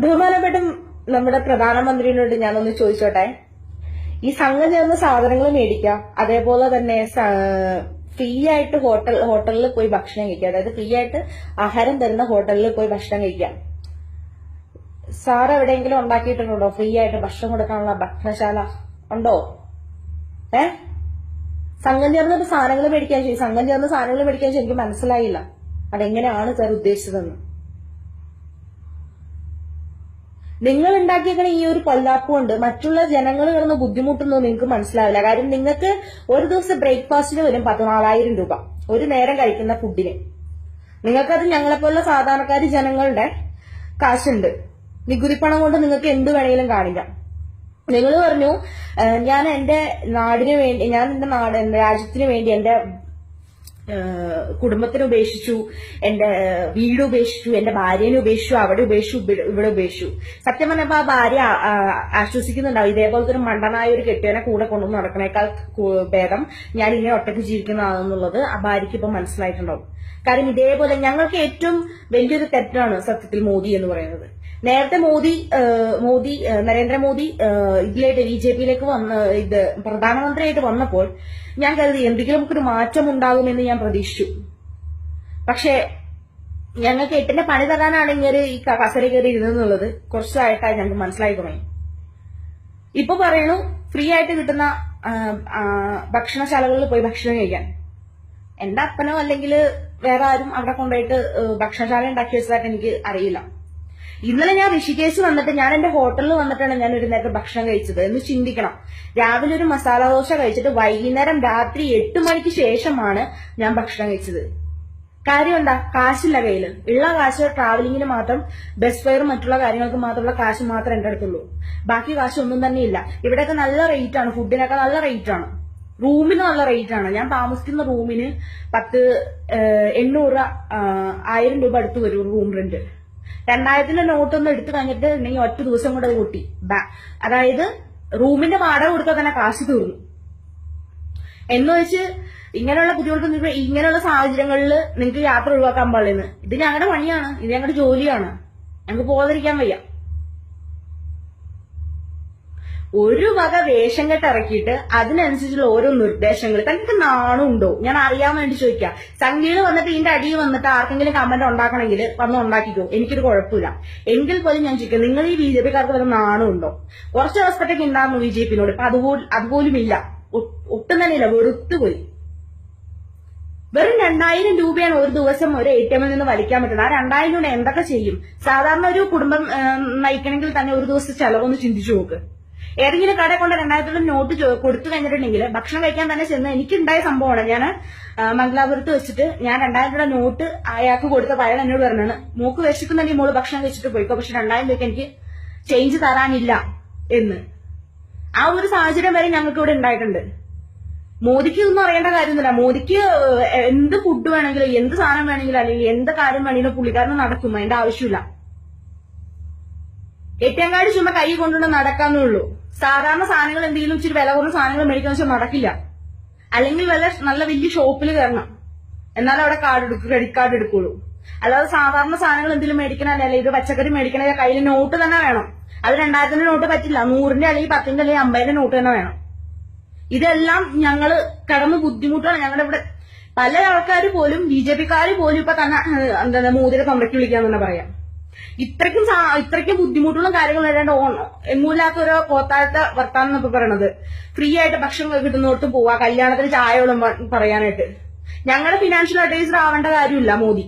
ബഹുമാനപ്പെട്ട നമ്മുടെ പ്രധാനമന്ത്രിയോട് ഞാനൊന്ന് ചോദിച്ചോട്ടെ. ഈ സംഘം ചേർന്ന സാധനങ്ങൾ മേടിക്കാം, അതേപോലെ തന്നെ ഫ്രീ ആയിട്ട് ഹോട്ടലിൽ പോയി ഭക്ഷണം കഴിക്കാം, അതായത് ഫ്രീ ആയിട്ട് ആഹാരം തരുന്ന ഹോട്ടലിൽ പോയി ഭക്ഷണം കഴിക്കാം. സാർ എവിടെയെങ്കിലും ഉണ്ടാക്കിയിട്ടുണ്ടോ ഫ്രീ ആയിട്ട് ഭക്ഷണം കൊടുക്കാനുള്ള ഭക്ഷണശാല ഉണ്ടോ? സംഘം ചേർന്നിട്ട് സാധനങ്ങൾ മേടിക്കാൻ സംഘം ചേർന്ന് സാധനങ്ങൾ മേടിക്കാൻ എനിക്ക് മനസ്സിലായില്ല അതെങ്ങനെയാണ് സാർ ഉദ്ദേശിച്ചതെന്ന്. നിങ്ങൾ ഉണ്ടാക്കിയേക്കണ ഈ ഒരു പൊല്ലാപ്പ് കൊണ്ട് മറ്റുള്ള ജനങ്ങൾ കിടന്ന് ബുദ്ധിമുട്ടുന്നത് നിങ്ങൾക്ക് മനസ്സിലാവില്ല. കാര്യം നിങ്ങൾക്ക് ഒരു ദിവസം ബ്രേക്ക്ഫാസ്റ്റിന് വരും 14,000 രൂപ ഒരു നേരം കഴിക്കുന്ന ഫുഡിന്. നിങ്ങൾക്കത് ഞങ്ങളെപ്പോലുള്ള സാധാരണക്കാരി ജനങ്ങളുടെ കാശുണ്ട്. നികുതി പണം കൊണ്ട് നിങ്ങൾക്ക് എന്ത് വേണമെങ്കിലും കാണിക്കാം. നിങ്ങൾ പറഞ്ഞു ഞാൻ എന്റെ നാടിന് വേണ്ടി, ഞാൻ എന്റെ രാജ്യത്തിന് വേണ്ടി എന്റെ കുടുംബത്തിന് ഉപേക്ഷിച്ചു, എന്റെ വീട് ഉപേക്ഷിച്ചു, എന്റെ ഭാര്യനെ ഉപേക്ഷിച്ചു, അവിടെ ഉപേക്ഷിച്ചു, ഇവിടെ ഉപേക്ഷിച്ചു. സത്യം പറഞ്ഞപ്പോ ആ ഭാര്യ ആശ്വസിക്കുന്നുണ്ടാവും. ഇതേപോലത്തെ ഒരു മണ്ടനായ ഒരു കെട്ടിയവനെ കൂടെ കൊണ്ടുവന്ന് നടക്കണേക്കാൾ ഭേദം ഞാൻ ഇങ്ങനെ ഒറ്റയ്ക്ക് ജീവിക്കുന്നതാണെന്നുള്ളത് ആ ഭാര്യയ്ക്ക് ഇപ്പൊ മനസ്സിലായിട്ടുണ്ടാവും. കാര്യം ഇതേപോലെ ഞങ്ങൾക്ക് ഏറ്റവും വലിയൊരു തെറ്റാണ് സത്യത്തിൽ മോദി എന്ന് പറയുന്നത്. നേരത്തെ നരേന്ദ്രമോദി ഇതിലേക്ക് BJP-യിലേക്ക് ഇത് പ്രധാനമന്ത്രിയായിട്ട് വന്നപ്പോൾ ഞാൻ കരുതി എന്തെങ്കിലും നമുക്കൊരു മാറ്റം ഉണ്ടാകുമെന്ന് ഞാൻ പ്രതീക്ഷിച്ചു. പക്ഷെ ഞങ്ങൾക്ക് എട്ടിന്റെ പണി തരാനാണ് ഇങ്ങനെ ഈ കസര കയറി ഇരുന്നെന്നുള്ളത് കുറച്ചായിട്ടായി ഞങ്ങൾക്ക് മനസ്സിലായി തുടങ്ങി. ഇപ്പൊ പറയണു ഫ്രീ ആയിട്ട് കിട്ടുന്ന ഭക്ഷണശാലകളിൽ പോയി ഭക്ഷണം കഴിക്കാൻ. എന്റെ അപ്പനോ അല്ലെങ്കിൽ വേറെ ആരും അവിടെ കൊണ്ടുപോയിട്ട് ഭക്ഷണശാല ഉണ്ടാക്കി വെച്ചതായിട്ട് എനിക്ക് അറിയില്ല. ഇന്നലെ ഞാൻ ഋഷികേശ് വന്നിട്ട് ഞാൻ എന്റെ ഹോട്ടലിൽ വന്നിട്ടാണ് ഞാൻ ഒരു നേരത്തെ ഭക്ഷണം കഴിച്ചത് എന്ന് ചിന്തിക്കണം. രാവിലെ ഒരു മസാല ദോശ കഴിച്ചിട്ട് വൈകുന്നേരം രാത്രി 8 മണിക്ക് ശേഷമാണ് ഞാൻ ഭക്ഷണം കഴിച്ചത്. കാര്യം എന്താ? കാശില്ല കയ്യില്. ഉള്ള കാശ് ട്രാവലിങ്ങിന് മാത്രം, ബസ് ഫെയർ മറ്റുള്ള കാര്യങ്ങൾക്ക് മാത്രമുള്ള കാശ് മാത്രമേ എന്റെ അടുത്തുള്ളൂ. ബാക്കി കാശ് ഒന്നും തന്നെ ഇല്ല. ഇവിടെയൊക്കെ നല്ല റേറ്റ് ആണ്, ഫുഡിനൊക്കെ നല്ല റേറ്റ് ആണ്, റൂമിന് നല്ല റേറ്റ് ആണ്. ഞാൻ താമസിക്കുന്ന റൂമിന് 1000 രൂപ അടുത്ത് വരും റൂം റെന്റ്. 2000-ന്റെ നോട്ടൊന്നും എടുത്തു കഴിഞ്ഞിട്ട് ഉണ്ടെങ്കിൽ ഒറ്റ ദിവസം കൊണ്ട് അത് കൂട്ടി. അതായത് റൂമിന്റെ വാടക കൊടുത്താൽ തന്നെ കാശ് തീർന്നു. എന്ന് വെച്ച് ഇങ്ങനെയുള്ള ബുദ്ധിമുട്ട്, ഇങ്ങനെയുള്ള സാഹചര്യങ്ങളിൽ നിങ്ങൾക്ക് യാത്ര ഒഴിവാക്കാൻ പാടില്ലെന്ന്. ഇത് ഞങ്ങളുടെ പണിയാണ്, ഇത് ഞങ്ങളുടെ ജോലിയാണ്, ഞങ്ങൾക്ക് പോകാതിരിക്കാൻ വയ്യ. ഒരു വക വേഷം കെട്ട് ഇറക്കിയിട്ട് അതിനനുസരിച്ചുള്ള ഓരോ നിർദ്ദേശങ്ങൾ. തനിക്ക് നാണുണ്ടോ? ഞാൻ അറിയാൻ വേണ്ടി ചോദിക്കാം. സംഖ്യയിൽ വന്നിട്ട് ഇതിന്റെ അടിയിൽ വന്നിട്ട് ആർക്കെങ്കിലും കമന്റ് ഉണ്ടാക്കണമെങ്കിൽ വന്ന് ഉണ്ടാക്കിക്കോ, എനിക്കൊരു കുഴപ്പമില്ല. എങ്കിൽ പോലും ഞാൻ ചോദിക്കാം, നിങ്ങൾ ഈ BJP-ക്കാർക്ക് വല്ല നാണുണ്ടോ? കുറച്ച് റെസ്പെക്റ്റൊക്കെ ഉണ്ടായിരുന്നു BJP-നോട്. ഇപ്പൊ അതുപോലും ഇല്ല, ഒട്ടും തന്നെ ഇല്ല, വെറുത്തുപോയി. വെറും 2000 രൂപയാണ് ഒരു ദിവസം ഒരു ATM-ൽ നിന്ന് വലിക്കാൻ പറ്റുന്നത്. ആ 2000 രൂപ എന്തൊക്കെ ചെയ്യും? സാധാരണ ഒരു കുടുംബം നയിക്കണമെങ്കിൽ തന്നെ ഒരു ദിവസത്തെ ചെലവൊന്ന് ചിന്തിച്ചു നോക്ക്. ഏതെങ്കിലും കട കൊണ്ട് 2000 നോട്ട് കൊടുത്തു കഴിഞ്ഞിട്ടുണ്ടെങ്കിൽ ഭക്ഷണം കഴിക്കാൻ തന്നെ ചെന്ന് എനിക്കുണ്ടായ സംഭവമാണ്. ഞാൻ മംഗലാപുരത്ത് വെച്ചിട്ട് ഞാൻ 2000 നോട്ട് അയാൾക്ക് കൊടുത്തപ്പോൾ അയാൾ എന്നോട് പറഞ്ഞാണ്, മൂക്ക് വിശക്കുന്നുണ്ടെങ്കിൽ മോള് ഭക്ഷണം കഴിച്ചിട്ട് പോയിക്കോ, പക്ഷെ 2000 രൂപയ്ക്ക് എനിക്ക് ചേഞ്ച് തരാനില്ല എന്ന്. ആ ഒരു സാഹചര്യം വരെ ഞങ്ങൾക്ക് ഇവിടെ ഉണ്ടായിട്ടുണ്ട്. മോദിക്ക് ഒന്നും അറിയേണ്ട കാര്യമൊന്നുമില്ല. മോദിക്ക് എന്ത് ഫുഡ് വേണമെങ്കിലും, എന്ത് സാധനം വേണമെങ്കിലും, അല്ലെങ്കിൽ എന്ത് കാര്യം വേണമെങ്കിലും പുള്ളിക്കാരന് നടക്കും. അതിന്റെ ആവശ്യമില്ല. ATM കാർഡ് ചുമ്മാ കൈ കൊണ്ടുകൊണ്ട് നടക്കാന്നേ ഉള്ളൂ. സാധാരണ സാധനങ്ങൾ എന്തെങ്കിലും ഇച്ചിരി വില കുറഞ്ഞ സാധനങ്ങൾ മേടിക്കാന്ന് വെച്ചാൽ നടക്കില്ല. അല്ലെങ്കിൽ നല്ല വലിയ ഷോപ്പിൽ കയറണം, എന്നാലും അവിടെ ക്രെഡിറ്റ് കാർഡ് എടുക്കുള്ളൂ. അല്ലാതെ സാധാരണ സാധനങ്ങൾ എന്തെങ്കിലും മേടിക്കണല്ലേ, ഇത് പച്ചക്കറി മേടിക്കണേ കയ്യിൽ നോട്ട് തന്നെ വേണം. അത് 2000-ന്റെ നോട്ട് പറ്റില്ല, 100-ന്റെ അല്ലെങ്കിൽ 10-ന്റെ അല്ലെങ്കിൽ 50-ന്റെ നോട്ട് തന്നെ വേണം. ഇതെല്ലാം ഞങ്ങള് കടന്ന് ബുദ്ധിമുട്ടാണ്. ഞങ്ങളുടെ ഇവിടെ പല ആൾക്കാർ പോലും, BJP-ക്കാര് പോലും ഇപ്പൊ തന്നെ മോദിയുടെ തൊണ്ടയ്ക്ക് വിളിക്കാന്ന് തന്നെ പറയാം. ഇത്രയ്ക്കും ബുദ്ധിമുട്ടുള്ള കാര്യങ്ങൾ വരേണ്ട എങ്ങൂല്ലാത്ത ഒരു പോത്താഴത്തെ വർത്താനം എന്നൊക്കെ പറയണത്. ഫ്രീ ആയിട്ട് ഭക്ഷണം കിട്ടുന്നോടത്ത് പോവാ, കല്യാണത്തിന് ചായയോളം പറയാനായിട്ട്. ഞങ്ങളുടെ ഫിനാൻഷ്യൽ അഡ്വൈസർ ആവേണ്ട കാര്യമില്ല മോദി.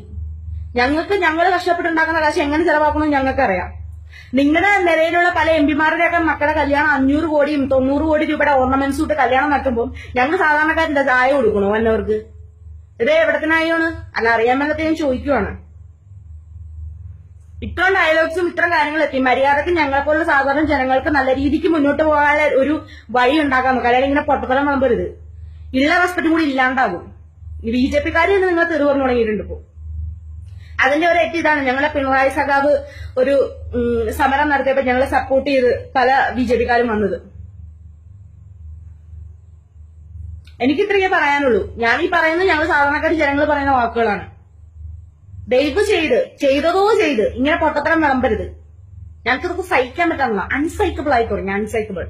ഞങ്ങൾ കഷ്ടപ്പെട്ടുണ്ടാക്കുന്ന കാശ് എങ്ങനെ ചെലവാക്കണം ഞങ്ങൾക്ക് അറിയാം. നിങ്ങളുടെ നിലയിലുള്ള പല MP-മാരുടെയൊക്കെ മക്കളുടെ കല്യാണം 500 കോടിയും 90 കോടി രൂപയുടെ ഓർണമെന്റ്സ് ഇട്ട് കല്യാണം നടത്തുമ്പോൾ ഞങ്ങൾ സാധാരണക്കാരുടെ ചായ കൊടുക്കണോ വന്നവർക്ക്? ഇത് എവിടത്തിനായാണ്? അല്ല, അറിയാൻ വേണ്ടത് ഞാൻ ചോദിക്കുവാണ്. ഇത്രയും ഡയലോഗ്സും ഇത്തരം കാര്യങ്ങൾ എത്തി മര്യാദക്ക് ഞങ്ങളെപ്പോലുള്ള സാധാരണ ജനങ്ങൾക്ക് നല്ല രീതിക്ക് മുന്നോട്ട് പോകാൻ ഒരു വഴി ഉണ്ടാക്കാൻ നോക്കുക. അല്ലെങ്കിൽ ഇങ്ങനെ പൊട്ടത്തരം നമ്പരുത്. ഉള്ള റെസ്പെക്ട് കൂടി ഇല്ലാണ്ടാകും. BJP-ക്കാര് നിങ്ങൾ തെറി പറഞ്ഞു തുടങ്ങിയിട്ടുണ്ട് ഇപ്പോ. അതിന്റെ ഒരു ഇതാണ് ഞങ്ങളെ പിണറായി സഖാവ് ഒരു സമരം നടത്തിയപ്പോ ഞങ്ങളെ സപ്പോർട്ട് ചെയ്ത് പല BJP-ക്കാരും വന്നത്. എനിക്ക് ഇത്രയേ പറയാനുള്ളൂ. ഞാൻ ഈ പറയുന്നത് ഞങ്ങൾ സാധാരണക്കാർ ജനങ്ങൾ പറയുന്ന വാക്കുകളാണ്. ദയവ് ചെയ്ത് ചെയ്തതോ ചെയ്ത് ഇങ്ങനെ പൊട്ടത്തരം വിളമ്പരുത്. ഞങ്ങൾക്ക് ഇതൊക്കെ സഹിക്കാൻ പറ്റുന്ന അൺസൈക്കബിൾ ആയി തുടങ്ങി, അൺസൈക്കബിൾ.